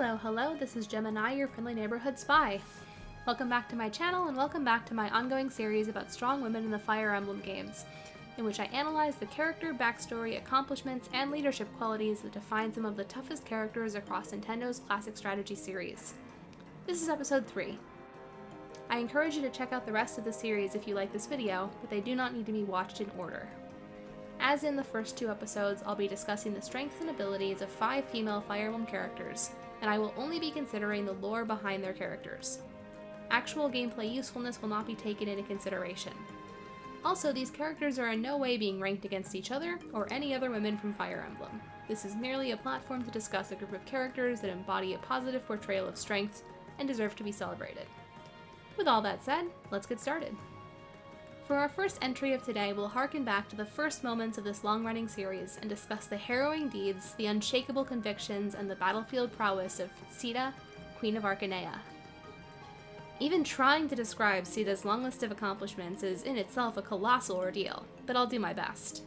Hello, this is Gemini, your friendly neighborhood spy. Welcome back to my channel, and welcome back to my ongoing series about strong women in the Fire Emblem games, in which I analyze the character, backstory, accomplishments, and leadership qualities that define some of the toughest characters across Nintendo's classic strategy series. This is episode 3. I encourage you to check out the rest of the series if you like this video, but they do not need to be watched in order. As in the first 2 episodes, I'll be discussing the strengths and abilities of 5 female Fire Emblem characters, and I will only be considering the lore behind their characters. Actual gameplay usefulness will not be taken into consideration. Also, these characters are in no way being ranked against each other or any other women from Fire Emblem. This is merely a platform to discuss a group of characters that embody a positive portrayal of strength and deserve to be celebrated. With all that said, let's get started. For our first entry of today, we'll harken back to the first moments of this long-running series and discuss the harrowing deeds, the unshakable convictions, and the battlefield prowess of Sita, Queen of Arcanea. Even trying to describe Sita's long list of accomplishments is in itself a colossal ordeal, but I'll do my best.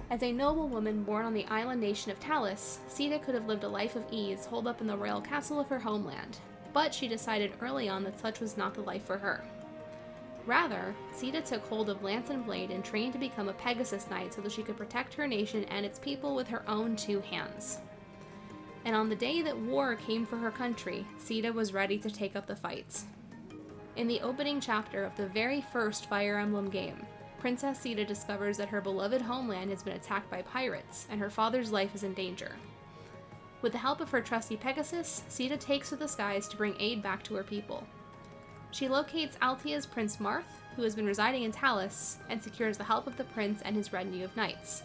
As a noble woman born on the island nation of Talis, Sita could have lived a life of ease holed up in the royal castle of her homeland, but she decided early on that such was not the life for her. Rather, Sita took hold of lance and blade and trained to become a Pegasus Knight so that she could protect her nation and its people with her own 2 hands. And on the day that war came for her country, Sita was ready to take up the fight. In the opening chapter of the very first Fire Emblem game, Princess Sita discovers that her beloved homeland has been attacked by pirates, and her father's life is in danger. With the help of her trusty Pegasus, Sita takes to the skies to bring aid back to her people. She locates Altia's Prince Marth, who has been residing in Talis, and secures the help of the prince and his retinue of knights.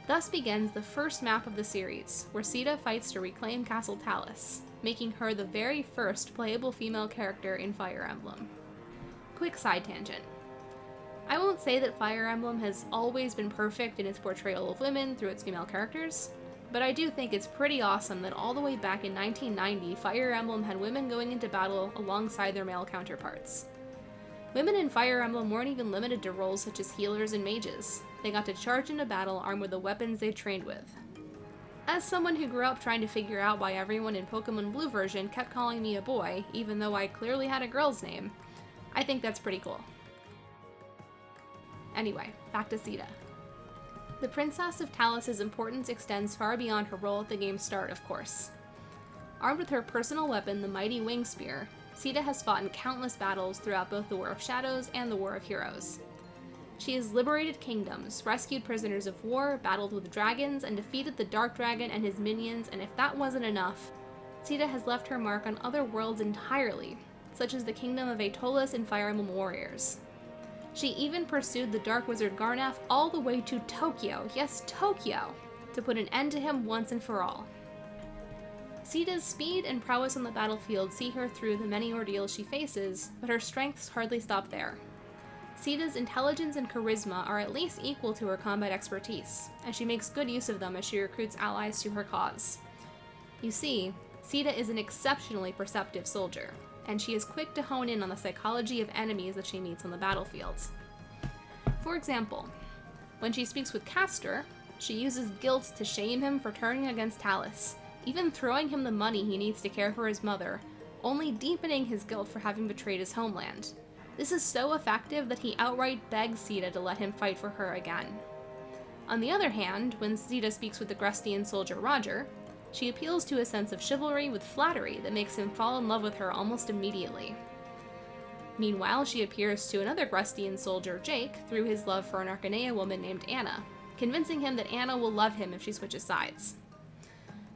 Thus begins the first map of the series, where Sita fights to reclaim Castle Talis, making her the very first playable female character in Fire Emblem. Quick side tangent. I won't say that Fire Emblem has always been perfect in its portrayal of women through its female characters, but I do think it's pretty awesome that all the way back in 1990, Fire Emblem had women going into battle alongside their male counterparts. Women in Fire Emblem weren't even limited to roles such as healers and mages. They got to charge into battle armed with the weapons they trained with. As someone who grew up trying to figure out why everyone in Pokemon Blue version kept calling me a boy, even though I clearly had a girl's name, I think that's pretty cool. Anyway, back to Sita. The Princess of Talis' importance extends far beyond her role at the game's start, of course. Armed with her personal weapon, the mighty Wing Spear, Sita has fought in countless battles throughout both the War of Shadows and the War of Heroes. She has liberated kingdoms, rescued prisoners of war, battled with dragons, and defeated the Dark Dragon and his minions, and if that wasn't enough, Sita has left her mark on other worlds entirely, such as the kingdom of Atolis and Fire Emblem Warriors. She even pursued the Dark Wizard Garnaf all the way to Tokyo, yes, Tokyo, to put an end to him once and for all. Sita's speed and prowess on the battlefield see her through the many ordeals she faces, but her strengths hardly stop there. Sita's intelligence and charisma are at least equal to her combat expertise, and she makes good use of them as she recruits allies to her cause. You see, Sita is an exceptionally perceptive soldier, and she is quick to hone in on the psychology of enemies that she meets on the battlefields. For example, when she speaks with Castor, she uses guilt to shame him for turning against Talis, even throwing him the money he needs to care for his mother, only deepening his guilt for having betrayed his homeland. This is so effective that he outright begs Sita to let him fight for her again. On the other hand, when Sita speaks with the Grustian soldier Roger, she appeals to a sense of chivalry with flattery that makes him fall in love with her almost immediately. Meanwhile, she appears to another Grustian soldier, Jake, through his love for an Arcanea woman named Anna, convincing him that Anna will love him if she switches sides.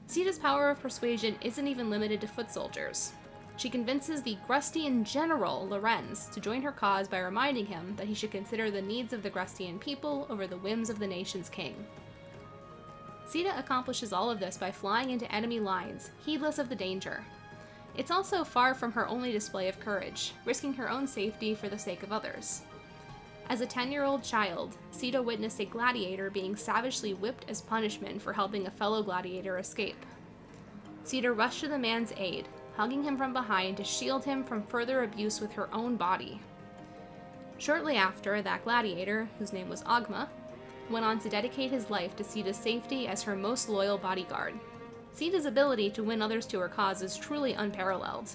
Sita's power of persuasion isn't even limited to foot soldiers. She convinces the Grustian general, Lorenz, to join her cause by reminding him that he should consider the needs of the Grustian people over the whims of the nation's king. Sita accomplishes all of this by flying into enemy lines, heedless of the danger. It's also far from her only display of courage, risking her own safety for the sake of others. As a 10-year-old child, Sita witnessed a gladiator being savagely whipped as punishment for helping a fellow gladiator escape. Sita rushed to the man's aid, hugging him from behind to shield him from further abuse with her own body. Shortly after, that gladiator, whose name was Agma, went on to dedicate his life to Sita's safety as her most loyal bodyguard. Sida's ability to win others to her cause is truly unparalleled.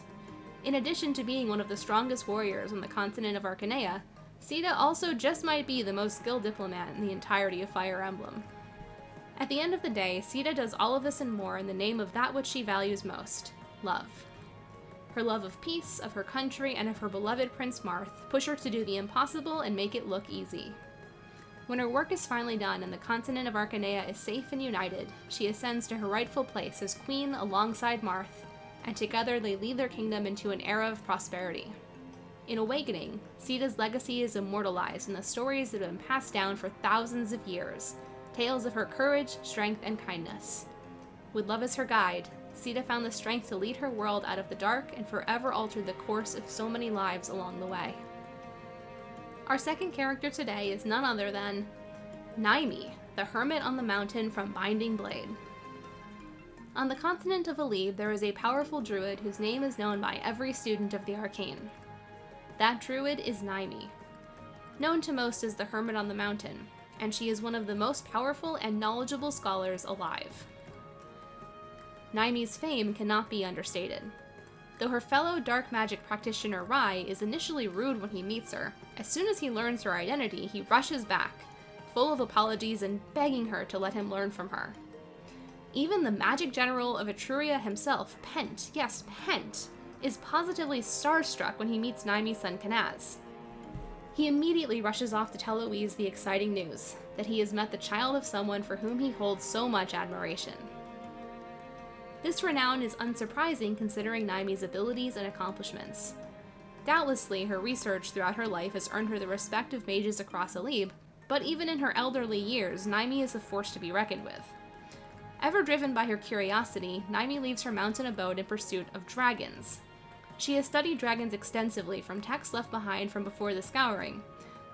In addition to being one of the strongest warriors on the continent of Arcanea, Sida also just might be the most skilled diplomat in the entirety of Fire Emblem. At the end of the day, Sida does all of this and more in the name of that which she values most: love. Her love of peace, of her country, and of her beloved Prince Marth push her to do the impossible and make it look easy. When her work is finally done and the continent of Arcanea is safe and united, she ascends to her rightful place as queen alongside Marth, and together they lead their kingdom into an era of prosperity. In Awakening, Sida's legacy is immortalized in the stories that have been passed down for thousands of years, tales of her courage, strength, and kindness. With love as her guide, Sida found the strength to lead her world out of the dark and forever alter the course of so many lives along the way. Our second character today is none other than Naimi, the Hermit on the Mountain from Binding Blade. On the continent of Alib, there is a powerful druid whose name is known by every student of the arcane. That druid is Naimi, known to most as the Hermit on the Mountain, and she is one of the most powerful and knowledgeable scholars alive. Naimi's fame cannot be understated. Though her fellow dark magic practitioner Rai is initially rude when he meets her, as soon as he learns her identity, he rushes back, full of apologies and begging her to let him learn from her. Even the magic general of Etruria himself, Pent, yes, Pent, is positively starstruck when he meets Naimi's son Kanaz. He immediately rushes off to tell Louise the exciting news, that he has met the child of someone for whom he holds so much admiration. This renown is unsurprising considering Naimi's abilities and accomplishments. Doubtlessly, her research throughout her life has earned her the respect of mages across Alib, but even in her elderly years, Naimi is a force to be reckoned with. Ever driven by her curiosity, Naimi leaves her mountain abode in pursuit of dragons. She has studied dragons extensively from texts left behind from before the Scouring,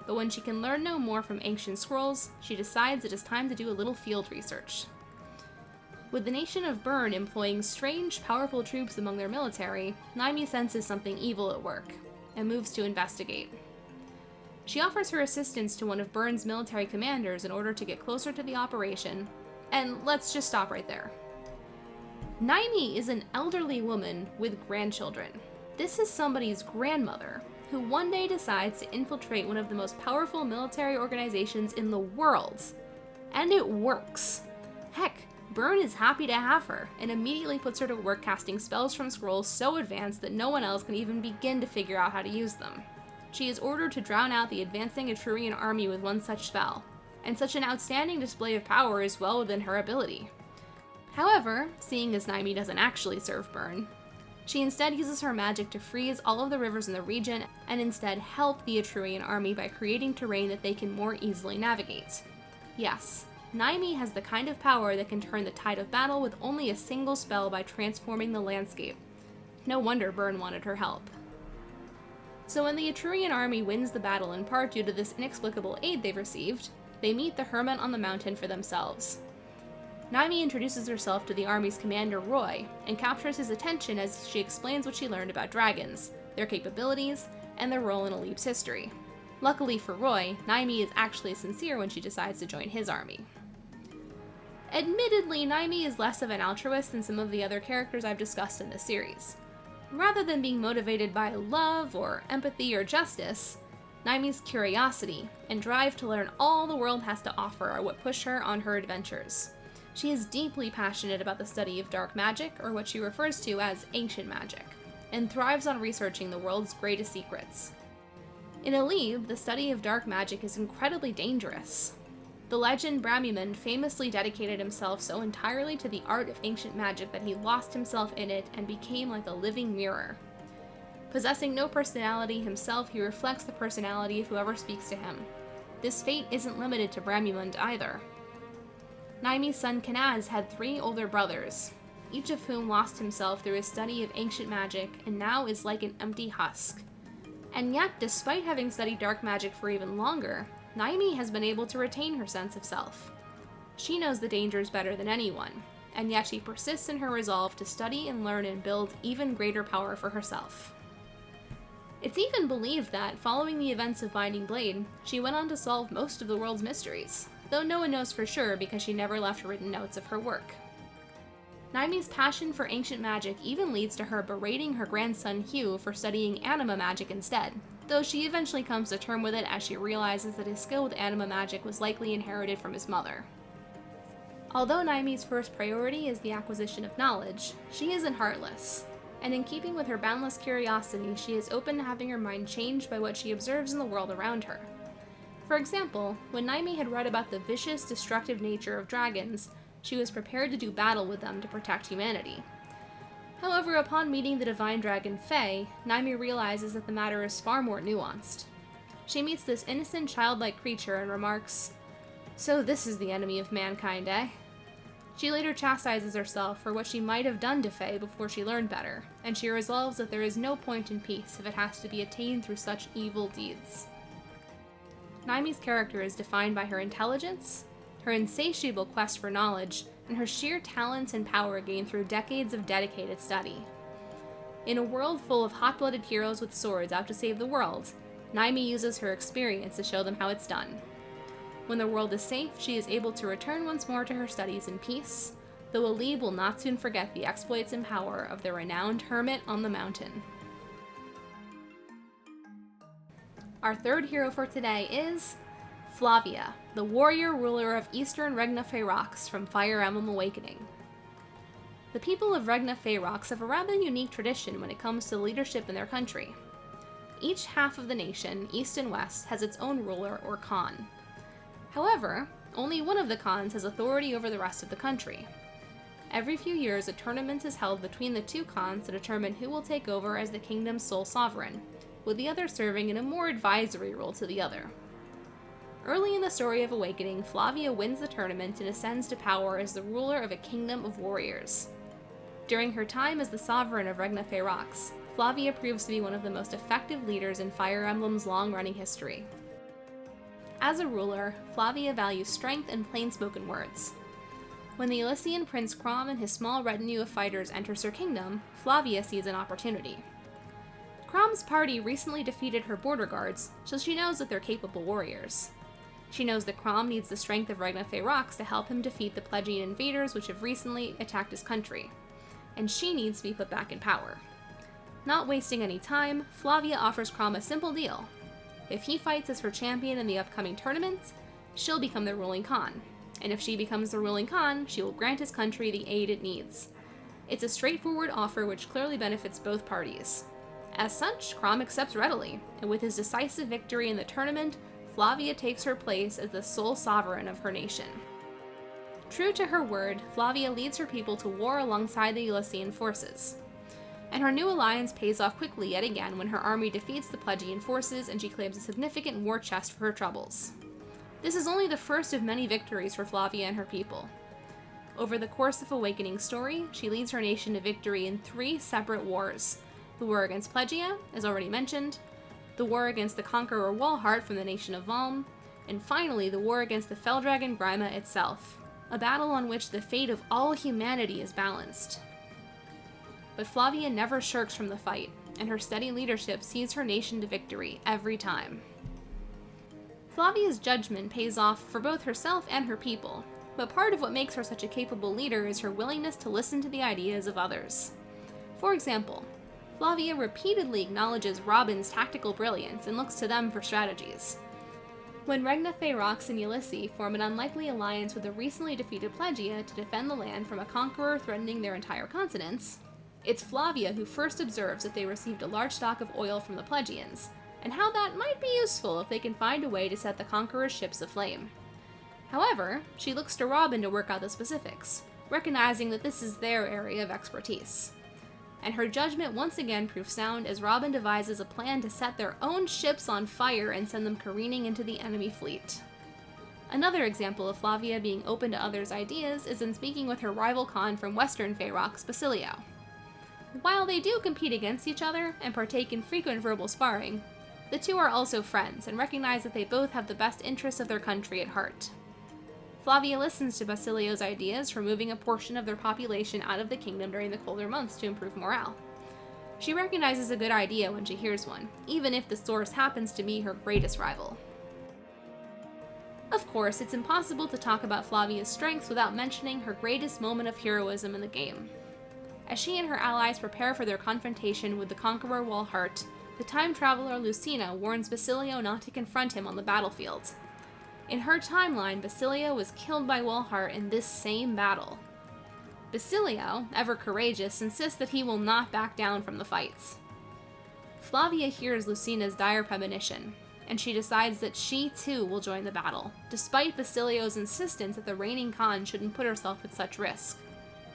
but when she can learn no more from ancient scrolls, she decides it is time to do a little field research. With the nation of Bern employing strange, powerful troops among their military, Naimi senses something evil at work, and moves to investigate. She offers her assistance to one of Bern's military commanders in order to get closer to the operation, and let's just stop right there. Naimi is an elderly woman with grandchildren. This is somebody's grandmother, who one day decides to infiltrate one of the most powerful military organizations in the world. And it works. Heck, Bern is happy to have her, and immediately puts her to work casting spells from scrolls so advanced that no one else can even begin to figure out how to use them. She is ordered to drown out the advancing Etrurian army with one such spell, and such an outstanding display of power is well within her ability. However, seeing as Naimi doesn't actually serve Bern, she instead uses her magic to freeze all of the rivers in the region and instead help the Etrurian army by creating terrain that they can more easily navigate. Yes, Naimi has the kind of power that can turn the tide of battle with only a single spell by transforming the landscape. No wonder Bern wanted her help. So when the Etrurian army wins the battle in part due to this inexplicable aid they've received, they meet the Hermit on the Mountain for themselves. Naimi introduces herself to the army's commander Roy, and captures his attention as she explains what she learned about dragons, their capabilities, and their role in Alib's history. Luckily for Roy, Naimi is actually sincere when she decides to join his army. Admittedly, Naimi is less of an altruist than some of the other characters I've discussed in this series. Rather than being motivated by love or empathy or justice, Naimi's curiosity and drive to learn all the world has to offer are what push her on her adventures. She is deeply passionate about the study of dark magic, or what she refers to as ancient magic, and thrives on researching the world's greatest secrets. In Alib, the study of dark magic is incredibly dangerous. The legend Bramimund famously dedicated himself so entirely to the art of ancient magic that he lost himself in it and became like a living mirror. Possessing no personality himself, he reflects the personality of whoever speaks to him. This fate isn't limited to Bramimund either. Naimi's son Kanaz had 3 older brothers, each of whom lost himself through his study of ancient magic and now is like an empty husk. And yet, despite having studied dark magic for even longer, Naimi has been able to retain her sense of self. She knows the dangers better than anyone, and yet she persists in her resolve to study and learn and build even greater power for herself. It's even believed that, following the events of Binding Blade, she went on to solve most of the world's mysteries, though no one knows for sure because she never left written notes of her work. Naimi's passion for ancient magic even leads to her berating her grandson Hugh for studying anima magic instead, though she eventually comes to terms with it as she realizes that his skill with anima magic was likely inherited from his mother. Although Naimi's first priority is the acquisition of knowledge, she isn't heartless, and in keeping with her boundless curiosity, she is open to having her mind changed by what she observes in the world around her. For example, when Naimi had read about the vicious, destructive nature of dragons, she was prepared to do battle with them to protect humanity. However, upon meeting the divine dragon Fae, Naimi realizes that the matter is far more nuanced. She meets this innocent, childlike creature and remarks, "So this is the enemy of mankind, eh?" She later chastises herself for what she might have done to Fae before she learned better, and she resolves that there is no point in peace if it has to be attained through such evil deeds. Naimi's character is defined by her intelligence, her insatiable quest for knowledge, and her sheer talents and power gained through decades of dedicated study. In a world full of hot-blooded heroes with swords out to save the world, Naimi uses her experience to show them how it's done. When the world is safe, she is able to return once more to her studies in peace, though Alib will not soon forget the exploits and power of the renowned Hermit on the mountain. Our third hero for today is Flavia, the warrior ruler of Eastern Regna Ferox from Fire Emblem Awakening. The people of Regna Ferox have a rather unique tradition when it comes to leadership in their country. Each half of the nation, East and West, has its own ruler or Khan. However, only one of the Khans has authority over the rest of the country. Every few years, a tournament is held between the two Khans to determine who will take over as the kingdom's sole sovereign, with the other serving in a more advisory role to the other. Early in the story of Awakening, Flavia wins the tournament and ascends to power as the ruler of a kingdom of warriors. During her time as the sovereign of Regna Ferox, Flavia proves to be one of the most effective leaders in Fire Emblem's long-running history. As a ruler, Flavia values strength and plain-spoken words. When the Elysian Prince Chrom and his small retinue of fighters enters her kingdom, Flavia sees an opportunity. Chrom's party recently defeated her border guards, so she knows that they're capable warriors. She knows that Chrom needs the strength of Regna Ferox to help him defeat the Plegian invaders which have recently attacked his country, and she needs to be put back in power. Not wasting any time, Flavia offers Chrom a simple deal. If he fights as her champion in the upcoming tournament, she'll become the ruling Khan, and if she becomes the ruling Khan, she will grant his country the aid it needs. It's a straightforward offer which clearly benefits both parties. As such, Chrom accepts readily, and with his decisive victory in the tournament, Flavia takes her place as the sole sovereign of her nation. True to her word, Flavia leads her people to war alongside the Elysian forces. And her new alliance pays off quickly yet again when her army defeats the Plegian forces and she claims a significant war chest for her troubles. This is only the first of many victories for Flavia and her people. Over the course of Awakening's story, she leads her nation to victory in 3 separate wars. The war against Plegia, as already mentioned, the war against the conqueror Walhart from the nation of Valm, and finally the war against the fell dragon Grima itself, a battle on which the fate of all humanity is balanced. But Flavia never shirks from the fight, and her steady leadership sees her nation to victory every time. Flavia's judgment pays off for both herself and her people, but part of what makes her such a capable leader is her willingness to listen to the ideas of others. For example, Flavia repeatedly acknowledges Robin's tactical brilliance and looks to them for strategies. When Regna Ferox and Ulysses form an unlikely alliance with the recently defeated Plegia to defend the land from a conqueror threatening their entire continents, it's Flavia who first observes that they received a large stock of oil from the Plegians, and how that might be useful if they can find a way to set the conqueror's ships aflame. However, she looks to Robin to work out the specifics, recognizing that this is their area of expertise. And her judgment once again proves sound as Robin devises a plan to set their own ships on fire and send them careening into the enemy fleet. Another example of Flavia being open to others' ideas is in speaking with her rival Khan from Western Ferox, Basilio. While they do compete against each other and partake in frequent verbal sparring, the two are also friends and recognize that they both have the best interests of their country at heart. Flavia listens to Basilio's ideas for moving a portion of their population out of the kingdom during the colder months to improve morale. She recognizes a good idea when she hears one, even if the source happens to be her greatest rival. Of course, it's impossible to talk about Flavia's strengths without mentioning her greatest moment of heroism in the game. As she and her allies prepare for their confrontation with the Conqueror Walhart, the time traveler Lucina warns Basilio not to confront him on the battlefield. In her timeline, Basilio was killed by Walhart in this same battle. Basilio, ever courageous, insists that he will not back down from the fights. Flavia hears Lucina's dire premonition, and she decides that she too will join the battle, despite Basilio's insistence that the reigning Khan shouldn't put herself at such risk.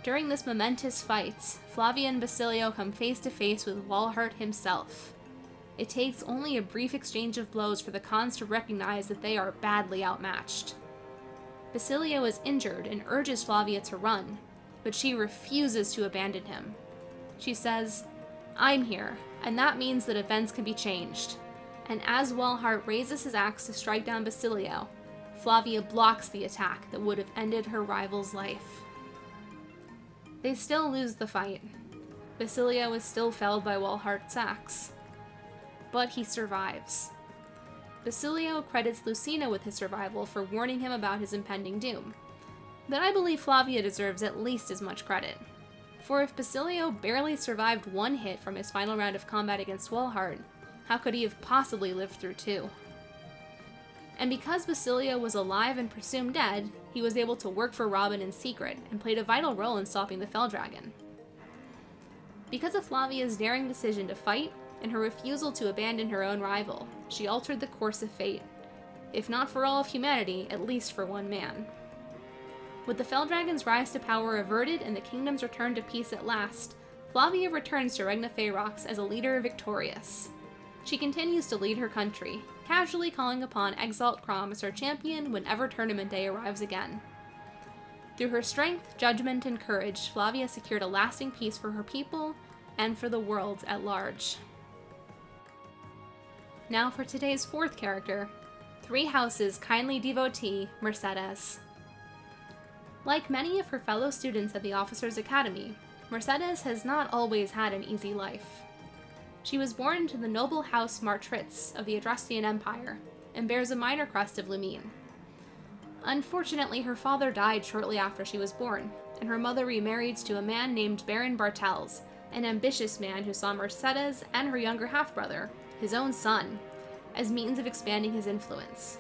During this momentous fight, Flavia and Basilio come face to face with Walhart himself. It takes only a brief exchange of blows for the Khans to recognize that they are badly outmatched. Basilio is injured and urges Flavia to run, but she refuses to abandon him. She says, "I'm here, and that means that events can be changed." And as Walhart raises his axe to strike down Basilio, Flavia blocks the attack that would have ended her rival's life. They still lose the fight. Basilio is still felled by Walhart's axe. But he survives. Basilio credits Lucina with his survival for warning him about his impending doom. But I believe Flavia deserves at least as much credit. For if Basilio barely survived one hit from his final round of combat against Walhart, how could he have possibly lived through two? And because Basilio was alive and presumed dead, he was able to work for Robin in secret and played a vital role in stopping the Fell Dragon. Because of Flavia's daring decision to fight, and her refusal to abandon her own rival, she altered the course of fate, if not for all of humanity, at least for one man. With the Fell Dragon's rise to power averted and the kingdom's return to peace at last, Flavia returns to Regna Ferox as a leader victorious. She continues to lead her country, casually calling upon Exalt Crom as her champion whenever tournament day arrives again. Through her strength, judgment, and courage, Flavia secured a lasting peace for her people and for the world at large. Now for today's fourth character, Three Houses' kindly devotee, Mercedes. Like many of her fellow students at the Officers' Academy, Mercedes has not always had an easy life. She was born into the noble house Martritz of the Adrastian Empire, and bears a minor crest of Lumine. Unfortunately, her father died shortly after she was born, and her mother remarried to a man named Baron Bartels, an ambitious man who saw Mercedes and her younger half-brother, his own son, as means of expanding his influence.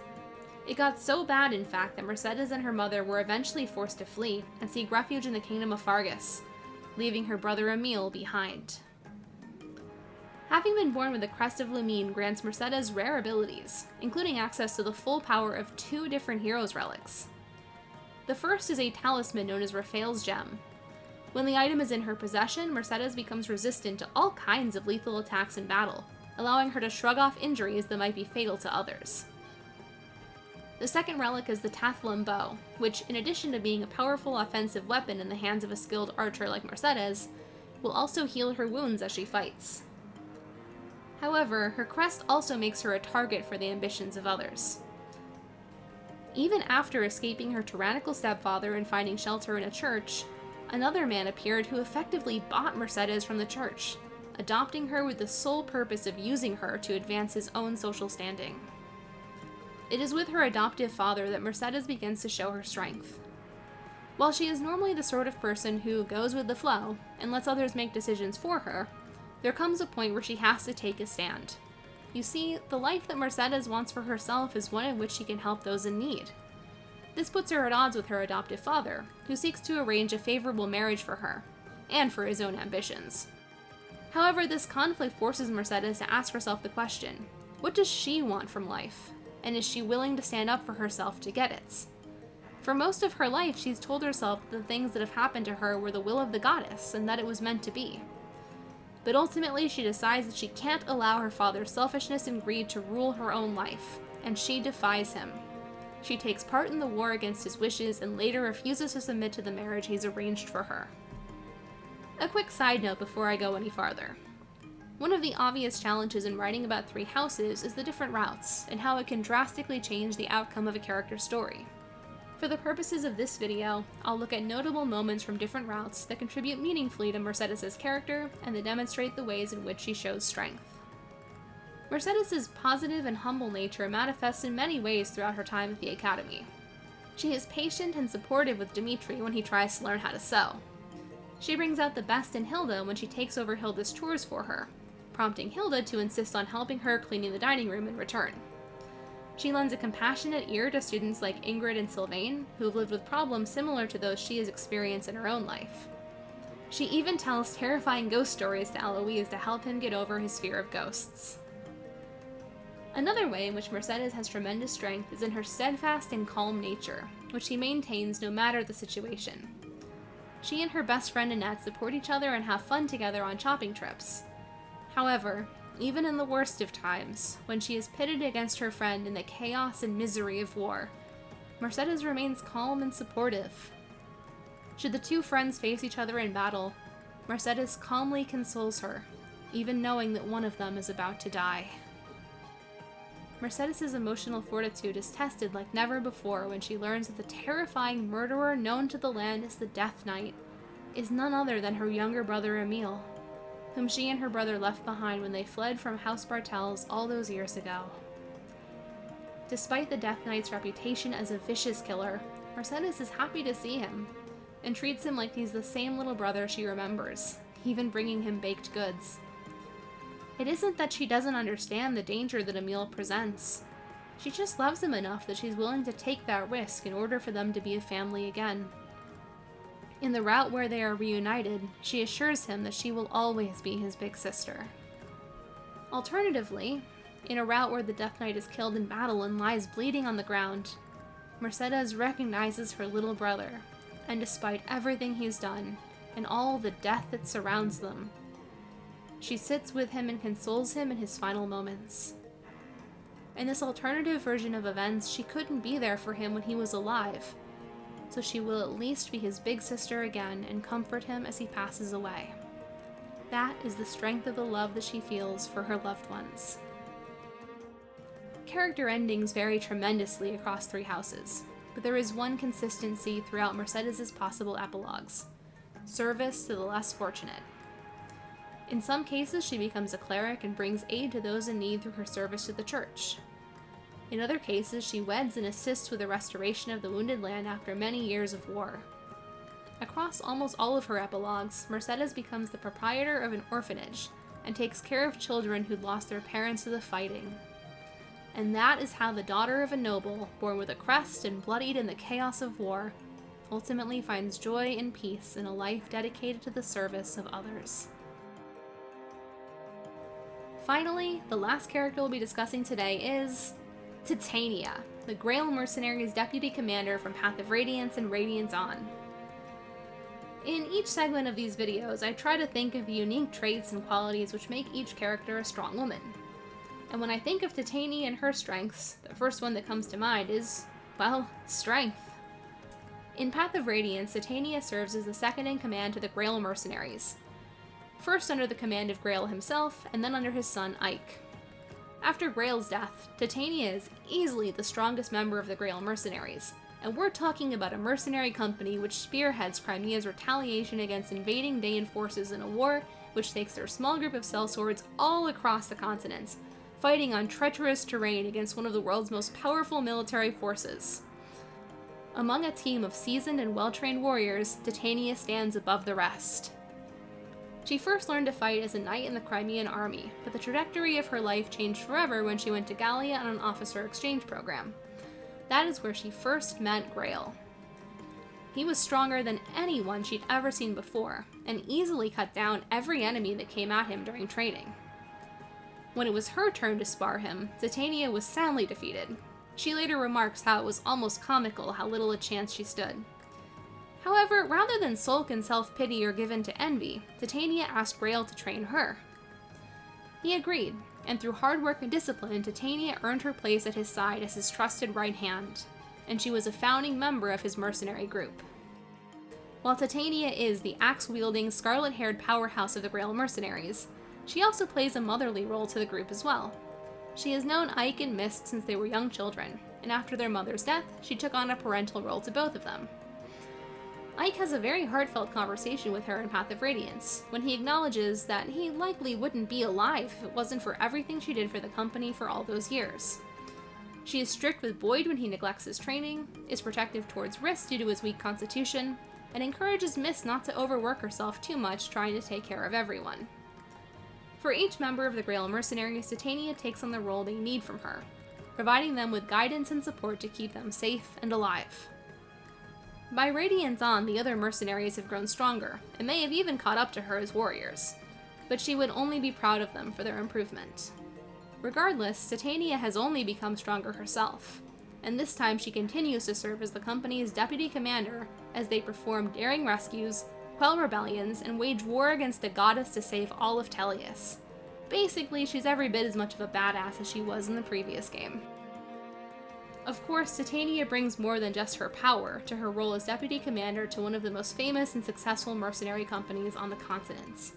It got so bad, in fact, that Mercedes and her mother were eventually forced to flee and seek refuge in the kingdom of Fargus, leaving her brother Emil behind. Having been born with the crest of Lumine grants Mercedes rare abilities, including access to the full power of 2 different heroes' relics. The first is a talisman known as Raphael's Gem. When the item is in her possession, Mercedes becomes resistant to all kinds of lethal attacks in battle, allowing her to shrug off injuries that might be fatal to others. The second relic is the Tathlum Bow, which, in addition to being a powerful offensive weapon in the hands of a skilled archer like Mercedes, will also heal her wounds as she fights. However, her crest also makes her a target for the ambitions of others. Even after escaping her tyrannical stepfather and finding shelter in a church, another man appeared who effectively bought Mercedes from the church, adopting her with the sole purpose of using her to advance his own social standing. It is with her adoptive father that Mercedes begins to show her strength. While she is normally the sort of person who goes with the flow and lets others make decisions for her, there comes a point where she has to take a stand. You see, the life that Mercedes wants for herself is one in which she can help those in need. This puts her at odds with her adoptive father, who seeks to arrange a favorable marriage for her, and for his own ambitions. However, this conflict forces Mercedes to ask herself the question, what does she want from life? And is she willing to stand up for herself to get it? For most of her life, she's told herself that the things that have happened to her were the will of the goddess, and that it was meant to be. But ultimately, she decides that she can't allow her father's selfishness and greed to rule her own life, and she defies him. She takes part in the war against his wishes and later refuses to submit to the marriage he's arranged for her. A quick side note before I go any farther. One of the obvious challenges in writing about Three Houses is the different routes, and how it can drastically change the outcome of a character's story. For the purposes of this video, I'll look at notable moments from different routes that contribute meaningfully to Mercedes' character and that demonstrate the ways in which she shows strength. Mercedes' positive and humble nature manifests in many ways throughout her time at the Academy. She is patient and supportive with Dimitri when he tries to learn how to sew. She brings out the best in Hilda when she takes over Hilda's chores for her, prompting Hilda to insist on helping her cleaning the dining room in return. She lends a compassionate ear to students like Ingrid and Sylvain, who have lived with problems similar to those she has experienced in her own life. She even tells terrifying ghost stories to Eloise to help him get over his fear of ghosts. Another way in which Mercedes has tremendous strength is in her steadfast and calm nature, which she maintains no matter the situation. She and her best friend Annette support each other and have fun together on shopping trips. However, even in the worst of times, when she is pitted against her friend in the chaos and misery of war, Mercedes remains calm and supportive. Should the two friends face each other in battle, Mercedes calmly consoles her, even knowing that one of them is about to die. Mercedes' emotional fortitude is tested like never before when she learns that the terrifying murderer known to the land as the Death Knight is none other than her younger brother Emile, whom she and her brother left behind when they fled from House Bartels all those years ago. Despite the Death Knight's reputation as a vicious killer, Mercedes is happy to see him, and treats him like he's the same little brother she remembers, even bringing him baked goods. It isn't that she doesn't understand the danger that Emile presents. She just loves him enough that she's willing to take that risk in order for them to be a family again. In the route where they are reunited, she assures him that she will always be his big sister. Alternatively, in a route where the Death Knight is killed in battle and lies bleeding on the ground, Mercedes recognizes her little brother, and despite everything he's done, and all the death that surrounds them, she sits with him and consoles him in his final moments. In this alternative version of events, she couldn't be there for him when he was alive, so she will at least be his big sister again and comfort him as he passes away. That is the strength of the love that she feels for her loved ones. Character endings vary tremendously across three houses, but there is one consistency throughout Mercedes' possible epilogues: service to the less fortunate. In some cases, she becomes a cleric and brings aid to those in need through her service to the church. In other cases, she weds and assists with the restoration of the wounded land after many years of war. Across almost all of her epilogues, Mercedes becomes the proprietor of an orphanage and takes care of children who'd lost their parents to the fighting. And that is how the daughter of a noble, born with a crest and bloodied in the chaos of war, ultimately finds joy and peace in a life dedicated to the service of others. Finally, the last character we'll be discussing today is Titania, the Grail Mercenaries' deputy commander from Path of Radiance and Radiance On. In each segment of these videos, I try to think of the unique traits and qualities which make each character a strong woman. And when I think of Titania and her strengths, the first one that comes to mind is, well, strength. In Path of Radiance, Titania serves as the second in command to the Grail Mercenaries, first under the command of Grail himself, and then under his son Ike. After Grail's death, Titania is easily the strongest member of the Grail Mercenaries, and we're talking about a mercenary company which spearheads Crimea's retaliation against invading Dane forces in a war which takes their small group of sellswords all across the continents, fighting on treacherous terrain against one of the world's most powerful military forces. Among a team of seasoned and well-trained warriors, Titania stands above the rest. She first learned to fight as a knight in the Crimean army, but the trajectory of her life changed forever when she went to Gallia on an officer exchange program. That is where she first met Grail. He was stronger than anyone she'd ever seen before, and easily cut down every enemy that came at him during training. When it was her turn to spar him, Titania was soundly defeated. She later remarks how it was almost comical how little a chance she stood. However, rather than sulk and self-pity or give in to envy, Titania asked Grail to train her. He agreed, and through hard work and discipline, Titania earned her place at his side as his trusted right hand, and she was a founding member of his mercenary group. While Titania is the axe-wielding, scarlet-haired powerhouse of the Grail Mercenaries, she also plays a motherly role to the group as well. She has known Ike and Mist since they were young children, and after their mother's death, she took on a parental role to both of them. Ike has a very heartfelt conversation with her in Path of Radiance, when he acknowledges that he likely wouldn't be alive if it wasn't for everything she did for the company for all those years. She is strict with Boyd when he neglects his training, is protective towards Riss due to his weak constitution, and encourages Miss not to overwork herself too much trying to take care of everyone. For each member of the Grail Mercenaries, Titania takes on the role they need from her, providing them with guidance and support to keep them safe and alive. By Radiance On, the other mercenaries have grown stronger, and may have even caught up to her as warriors, but she would only be proud of them for their improvement. Regardless, Titania has only become stronger herself, and this time she continues to serve as the company's deputy commander as they perform daring rescues, quell rebellions, and wage war against a goddess to save all of Tellius. Basically, she's every bit as much of a badass as she was in the previous game. Of course, Titania brings more than just her power to her role as deputy commander to one of the most famous and successful mercenary companies on the continents.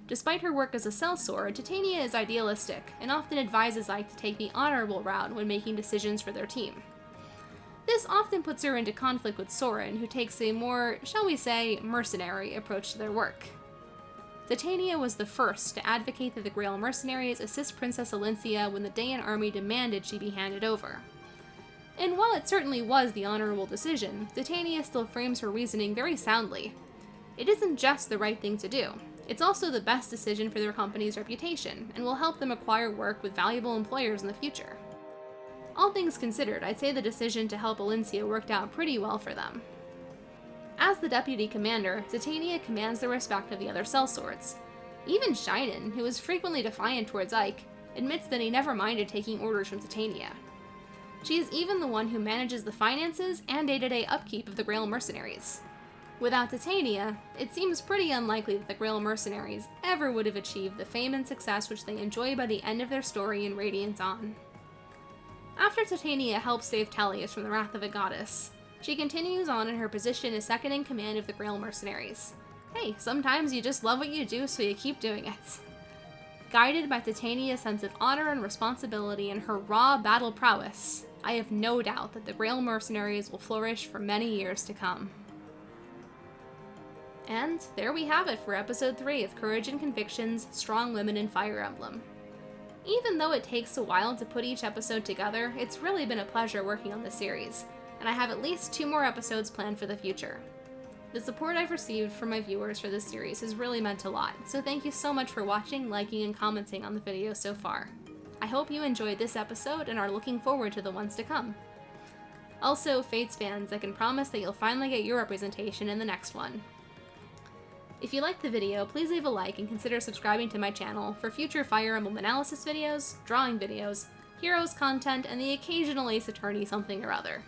Despite her work as a sellsword, Titania is idealistic and often advises Ike to take the honorable route when making decisions for their team. This often puts her into conflict with Soren, who takes a more, shall we say, mercenary approach to their work. Titania was the first to advocate that the Grail Mercenaries assist Princess Alencia when the Dayan army demanded she be handed over. And while it certainly was the honorable decision, Titania still frames her reasoning very soundly. It isn't just the right thing to do, it's also the best decision for their company's reputation, and will help them acquire work with valuable employers in the future. All things considered, I'd say the decision to help Alencia worked out pretty well for them. As the deputy commander, Titania commands the respect of the other sellswords. Even Shinen, who is frequently defiant towards Ike, admits that he never minded taking orders from Titania. She is even the one who manages the finances and day-to-day upkeep of the Grail Mercenaries. Without Titania, it seems pretty unlikely that the Grail Mercenaries ever would have achieved the fame and success which they enjoy by the end of their story in Radiance On. After Titania helps save Tellius from the wrath of a goddess, she continues on in her position as second in command of the Grail Mercenaries. Hey, sometimes you just love what you do, so you keep doing it. Guided by Titania's sense of honor and responsibility and her raw battle prowess, I have no doubt that the Grail Mercenaries will flourish for many years to come. And there we have it for episode 3 of Courage and Conviction's Strong Women in Fire Emblem. Even though it takes a while to put each episode together, it's really been a pleasure working on this series, and I have at least 2 more episodes planned for the future. The support I've received from my viewers for this series has really meant a lot, so thank you so much for watching, liking, and commenting on the video so far. I hope you enjoyed this episode and are looking forward to the ones to come. Also, Fates fans, I can promise that you'll finally get your representation in the next one. If you liked the video, please leave a like and consider subscribing to my channel for future Fire Emblem analysis videos, drawing videos, heroes content, and the occasional Ace Attorney something or other.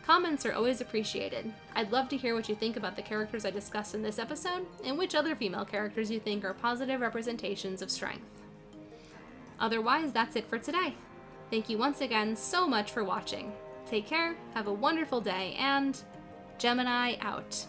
Comments are always appreciated. I'd love to hear what you think about the characters I discussed in this episode, and which other female characters you think are positive representations of strength. Otherwise, that's it for today. Thank you once again so much for watching. Take care, have a wonderful day, and Gemini out.